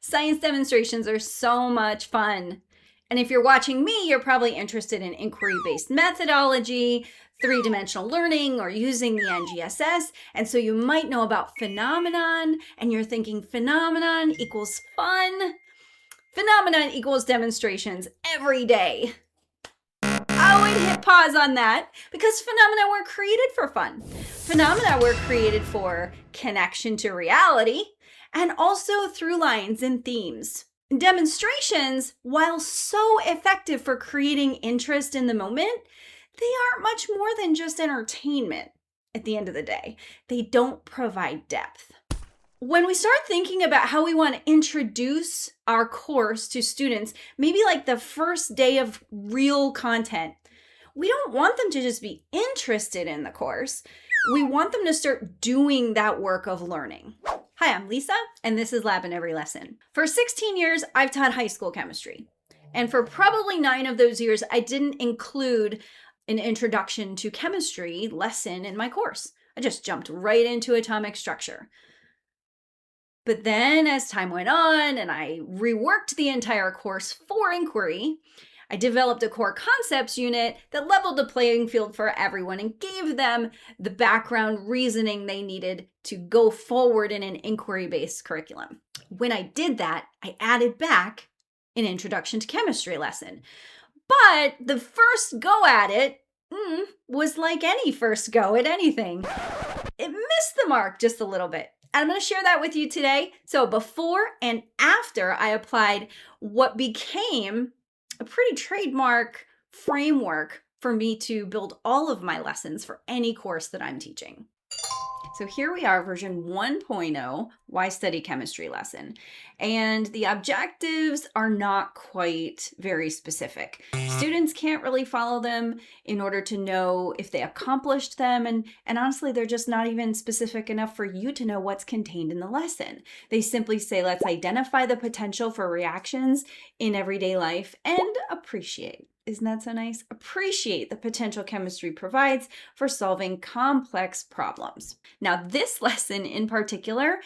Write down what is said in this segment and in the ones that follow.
Science demonstrations are so much fun. And if you're watching me, you're probably interested in inquiry-based methodology, three-dimensional learning, or using the NGSS. And so you might know about phenomenon, and you're thinking phenomenon equals fun. Phenomenon equals demonstrations every day. I would hit pause on that because phenomena were created for fun. Phenomena were created for connection to reality and also through lines and themes. Demonstrations, while so effective for creating interest in the moment, they aren't much more than just entertainment at the end of the day. They don't provide depth. When we start thinking about how we want to introduce our course to students, maybe like the first day of real content, we don't want them to just be interested in the course. We want them to start doing that work of learning. Hi, I'm Lisa, and this is Lab in Every Lesson. For 16 years, I've taught high school chemistry. And for probably 9 of those years, I didn't include an introduction to chemistry lesson in my course. I just jumped right into atomic structure. But then as time went on and I reworked the entire course for inquiry, I developed a core concepts unit that leveled the playing field for everyone and gave them the background reasoning they needed to go forward in an inquiry-based curriculum. When I did that, I added back an introduction to chemistry lesson. But the first go at it was like any first go at anything. It missed the mark just a little bit. I'm going to share that with you today. So before and after I applied what became a pretty trademark framework for me to build all of my lessons for any course that I'm teaching. So here we are, version 1.0, Why Study Chemistry lesson. And the objectives are not quite very specific. Students can't really follow them in order to know if they accomplished them. And honestly, they're just not even specific enough for you to know what's contained in the lesson. They simply say, let's identify the potential for reactions in everyday life and appreciate. Isn't that so nice? Appreciate the potential chemistry provides for solving complex problems. Now, this lesson in particular,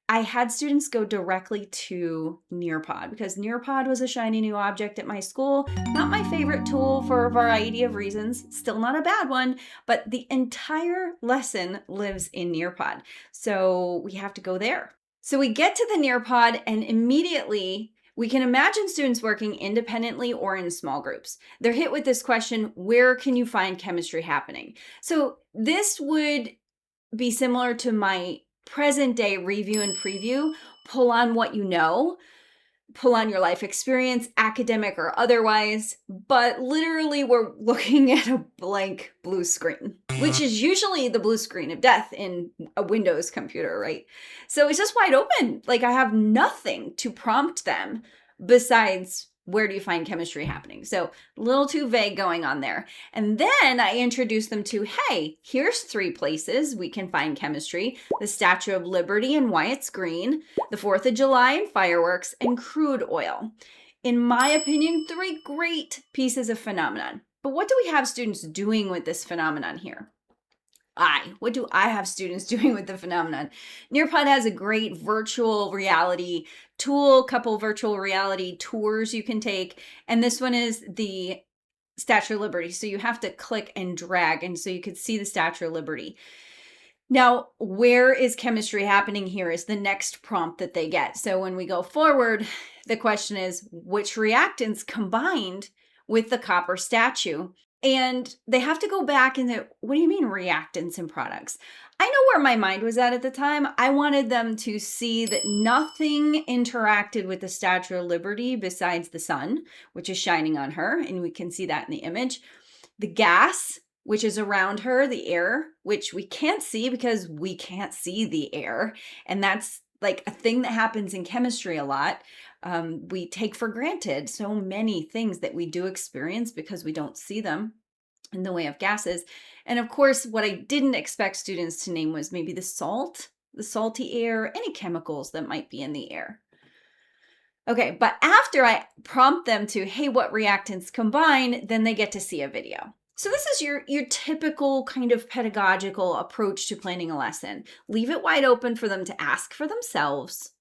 I had students go directly to Nearpod because Nearpod was a shiny new object at my school. Not my favorite tool for a variety of reasons, still not a bad one, but the entire lesson lives in Nearpod. So we have to go there. So we get to the Nearpod and immediately we can imagine students working independently or in small groups. They're hit with this question, where can you find chemistry happening? So this would be similar to my present day review and preview. Pull on what you know, pull on your life experience, academic or otherwise, but literally we're looking at a blank blue screen, which is usually the blue screen of death in a Windows computer, right? So it's just wide open. Like I have nothing to prompt them besides where do you find chemistry happening? So a little too vague going on there. And then I introduce them to, hey, here's 3 places we can find chemistry: the Statue of Liberty and why it's green, the 4th of July and fireworks, and crude oil. In my opinion, 3 great pieces of phenomenon. But what do we have students doing with this phenomenon here? What do I have students doing with the phenomenon? Nearpod has a great virtual reality tool, couple virtual reality tours you can take. And this one is the Statue of Liberty. So you have to click and drag. And so you could see the Statue of Liberty. Now, where is chemistry happening here is the next prompt that they get. So when we go forward, the question is, which reactants combined with the copper statue? And they have to go back and say, what do you mean reactants and products? I know where my mind was at the time. I wanted them to see that nothing interacted with the Statue of Liberty besides the sun, which is shining on her. And we can see that in the image. The gas, which is around her, the air, which we can't see because we can't see the air. And that's like a thing that happens in chemistry a lot. We take for granted so many things that we do experience because we don't see them in the way of gases. And of course, what I didn't expect students to name was maybe the salt, the salty air, any chemicals that might be in the air. Okay, but after I prompt them to, hey, what reactants combine, then they get to see a video. So this is your typical kind of pedagogical approach to planning a lesson. Leave it wide open for them to ask for themselves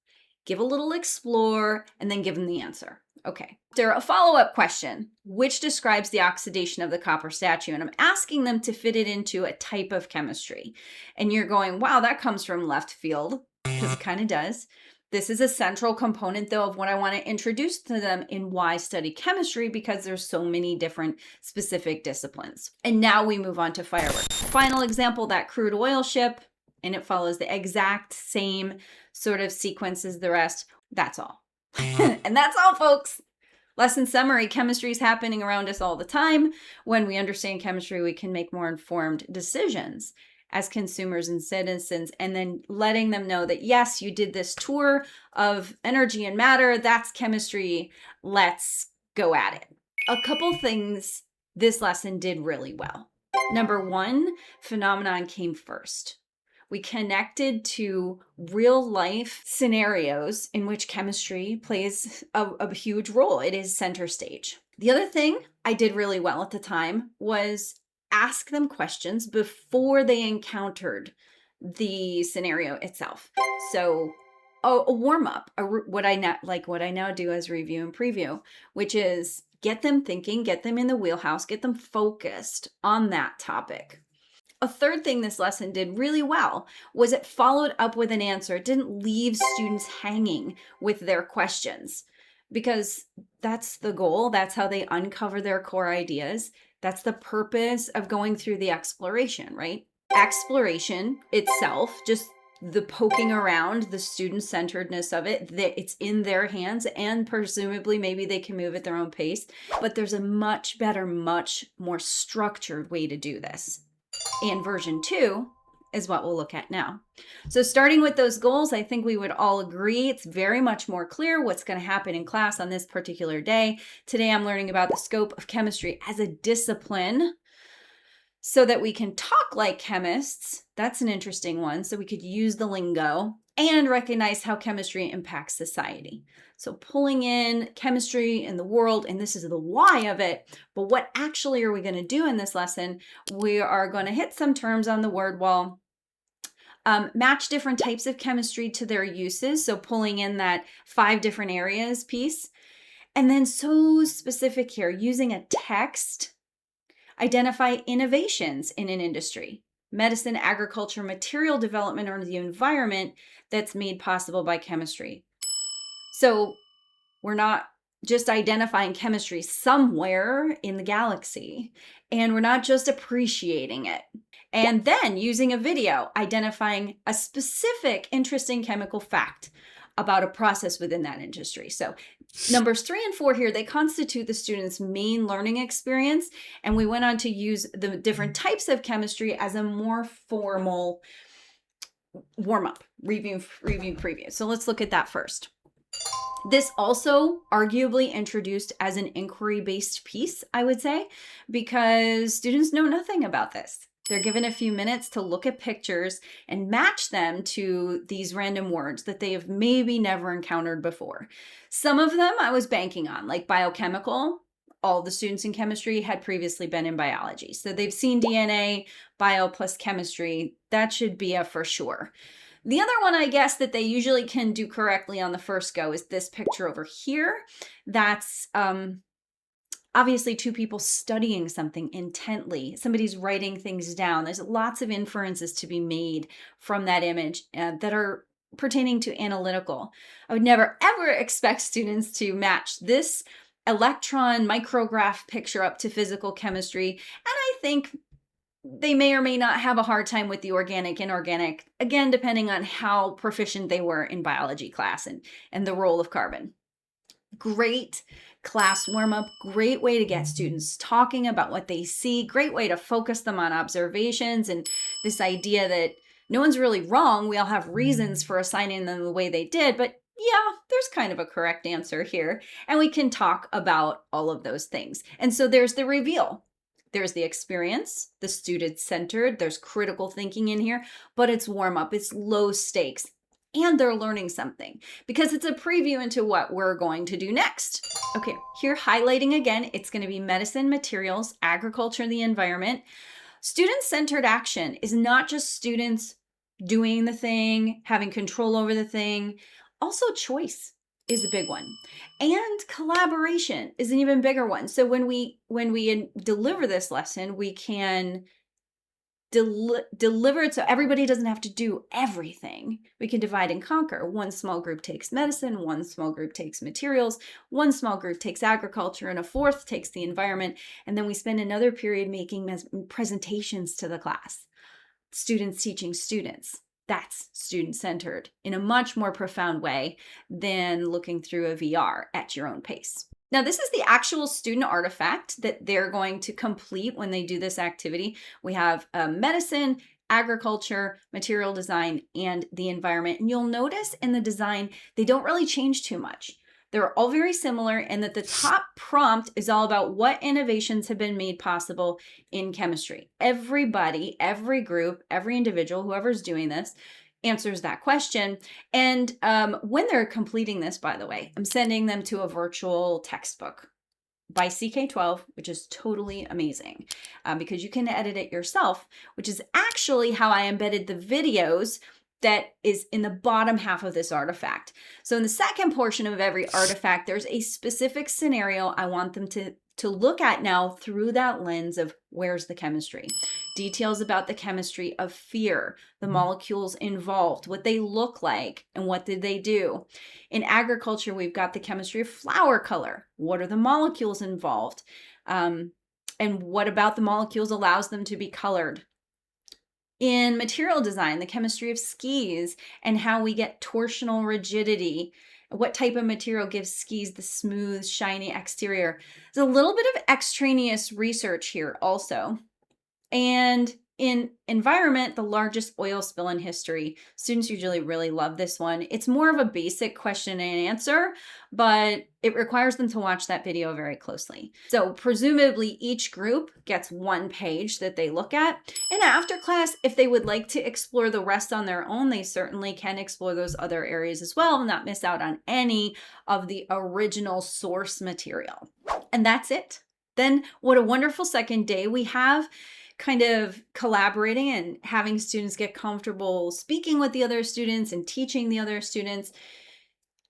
give a little explore, and then give them the answer. Okay. After a follow-up question, which describes the oxidation of the copper statue, and I'm asking them to fit it into a type of chemistry. And you're going, wow, that comes from left field, because it kind of does. This is a central component, though, of what I want to introduce to them in why study chemistry, because there's so many different specific disciplines. And now we move on to fireworks. Final example, that crude oil ship, and it follows the exact same sort of sequence as the rest. That's all. And that's all, folks. Lesson summary, chemistry is happening around us all the time. When we understand chemistry, we can make more informed decisions as consumers and citizens, and then letting them know that, yes, you did this tour of energy and matter. That's chemistry. Let's go at it. A couple things this lesson did really well. Number one, phenomenon came first. We connected to real life scenarios in which chemistry plays a huge role. It is center stage. The other thing I did really well at the time was ask them questions before they encountered the scenario itself. So a warm up, what I now do as review and preview, which is get them thinking, get them in the wheelhouse, get them focused on that topic. A third thing this lesson did really well was it followed up with an answer. It didn't leave students hanging with their questions, because that's the goal. That's how they uncover their core ideas. That's the purpose of going through the exploration, right? Exploration itself, just the poking around, the student-centeredness of it, that it's in their hands, and presumably maybe they can move at their own pace, but there's a much better, much more structured way to do this. And version 2 is what we'll look at now. So starting with those goals, I think we would all agree it's very much more clear what's going to happen in class on this particular day. Today I'm learning about the scope of chemistry as a discipline so that we can talk like chemists. That's an interesting one. So we could use the lingo and recognize how chemistry impacts society. So pulling in chemistry in the world, and this is the why of it, but what actually are we going to do in this lesson? We are going to hit some terms on the word wall, match different types of chemistry to their uses. So pulling in that 5 different areas piece. And then so specific here, using a text, identify innovations in an industry, medicine, agriculture, material development, or the environment that's made possible by chemistry. So we're not just identifying chemistry somewhere in the galaxy, and we're not just appreciating it. And then using a video, identifying a specific interesting chemical fact about a process within that industry. So numbers 3 and 4 here, they constitute the student's main learning experience. And we went on to use the different types of chemistry as a more formal warm-up, review, preview. So let's look at that first. This also arguably introduced as an inquiry-based piece, I would say, because students know nothing about this. They're given a few minutes to look at pictures and match them to these random words that they have maybe never encountered before. Some of them I was banking on, like biochemical. All the students in chemistry had previously been in biology. So they've seen DNA, bio plus chemistry. That should be a for sure. The other one, I guess, that they usually can do correctly on the first go is this picture over here. That's obviously 2 people studying something intently. Somebody's writing things down. There's lots of inferences to be made from that image that are pertaining to analytical. I would never, ever expect students to match this electron micrograph picture up to physical chemistry. And I think they may or may not have a hard time with the organic, inorganic, again, depending on how proficient they were in biology class and the role of carbon. Great class warm-up, great way to get students talking about what they see, great way to focus them on observations and this idea that no one's really wrong. We all have reasons for assigning them the way they did, but yeah, there's kind of a correct answer here. And we can talk about all of those things. And so there's the reveal. There's the experience, the student-centered, there's critical thinking in here, but it's warm-up, it's low stakes, and they're learning something because it's a preview into what we're going to do next. Okay, here highlighting again, it's going to be medicine, materials, agriculture, and the environment. Student-centered action is not just students doing the thing, having control over the thing. Also, choice is a big one, and collaboration is an even bigger one. So when we deliver this lesson, we can deliver it so everybody doesn't have to do everything. We can divide and conquer. One small group takes medicine, one small group takes materials, one small group takes agriculture, and a fourth takes the environment. And then we spend another period making presentations to the class. Students teaching students. That's student-centered in a much more profound way than looking through a VR at your own pace. Now, this is the actual student artifact that they're going to complete when they do this activity. We have medicine, agriculture, material design, and the environment. And you'll notice in the design, they don't really change too much. They're all very similar, and that the top prompt is all about what innovations have been made possible in chemistry. Everybody, every group, every individual, whoever's doing this, answers that question. And when they're completing this, by the way, I'm sending them to a virtual textbook by CK12, which is totally amazing because you can edit it yourself, which is actually how I embedded the videos that is in the bottom half of this artifact. So in the second portion of every artifact, there's a specific scenario I want them to look at now through that lens of where's the chemistry. Details about the chemistry of fear, the molecules involved, what they look like, and what did they do. In agriculture, we've got the chemistry of flower color. What are the molecules involved? And what about the molecules allows them to be colored? In material design, the chemistry of skis and how we get torsional rigidity. What type of material gives skis the smooth, shiny exterior? There's a little bit of extraneous research here also. And in environment, the largest oil spill in history. Students usually really love this one. It's more of a basic question and answer, but it requires them to watch that video very closely. So presumably each group gets one page that they look at. And after class, if they would like to explore the rest on their own, they certainly can explore those other areas as well and not miss out on any of the original source material. And that's it. Then what a wonderful second day we have, kind of collaborating and having students get comfortable speaking with the other students and teaching the other students.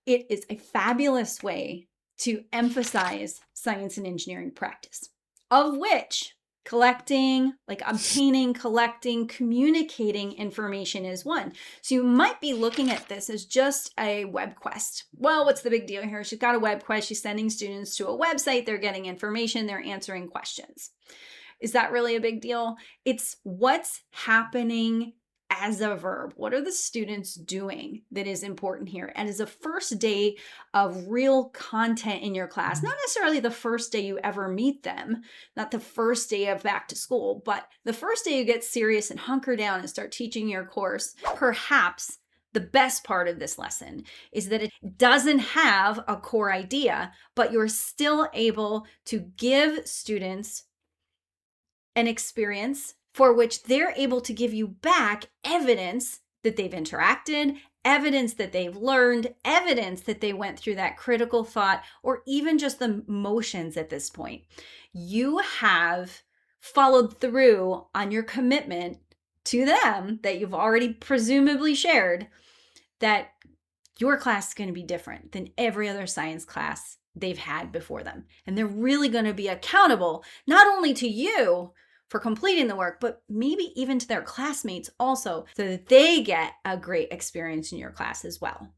It is a fabulous way to emphasize science and engineering practice, of which collecting, like obtaining, collecting, communicating information is one. So you might be looking at this as just a web quest. Well, what's the big deal here? She's got a web quest. She's sending students to a website. They're getting information. They're answering questions. Is that really a big deal? It's what's happening as a verb. What are the students doing that is important here? And as a first day of real content in your class, not necessarily the first day you ever meet them, not the first day of back to school, but the first day you get serious and hunker down and start teaching your course. Perhaps the best part of this lesson is that it doesn't have a core idea, but you're still able to give students an experience for which they're able to give you back evidence that they've interacted, evidence that they've learned, evidence that they went through that critical thought, or even just the motions at this point. You have followed through on your commitment to them that you've already presumably shared, that your class is going to be different than every other science class they've had before them. And they're really going to be accountable, not only to you for completing the work, but maybe even to their classmates also, so that they get a great experience in your class as well.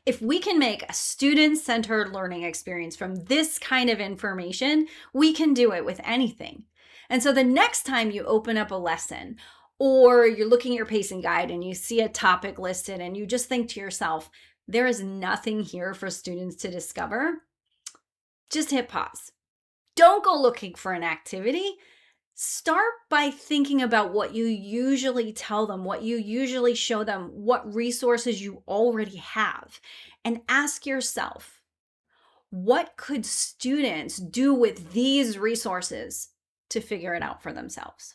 If we can make a student-centered learning experience from this kind of information, we can do it with anything. And so the next time you open up a lesson, or you're looking at your pacing guide and you see a topic listed and you just think to yourself, there is nothing here for students to discover, just hit pause. Don't go looking for an activity. Start by thinking about what you usually tell them, what you usually show them, what resources you already have, and ask yourself, what could students do with these resources to figure it out for themselves?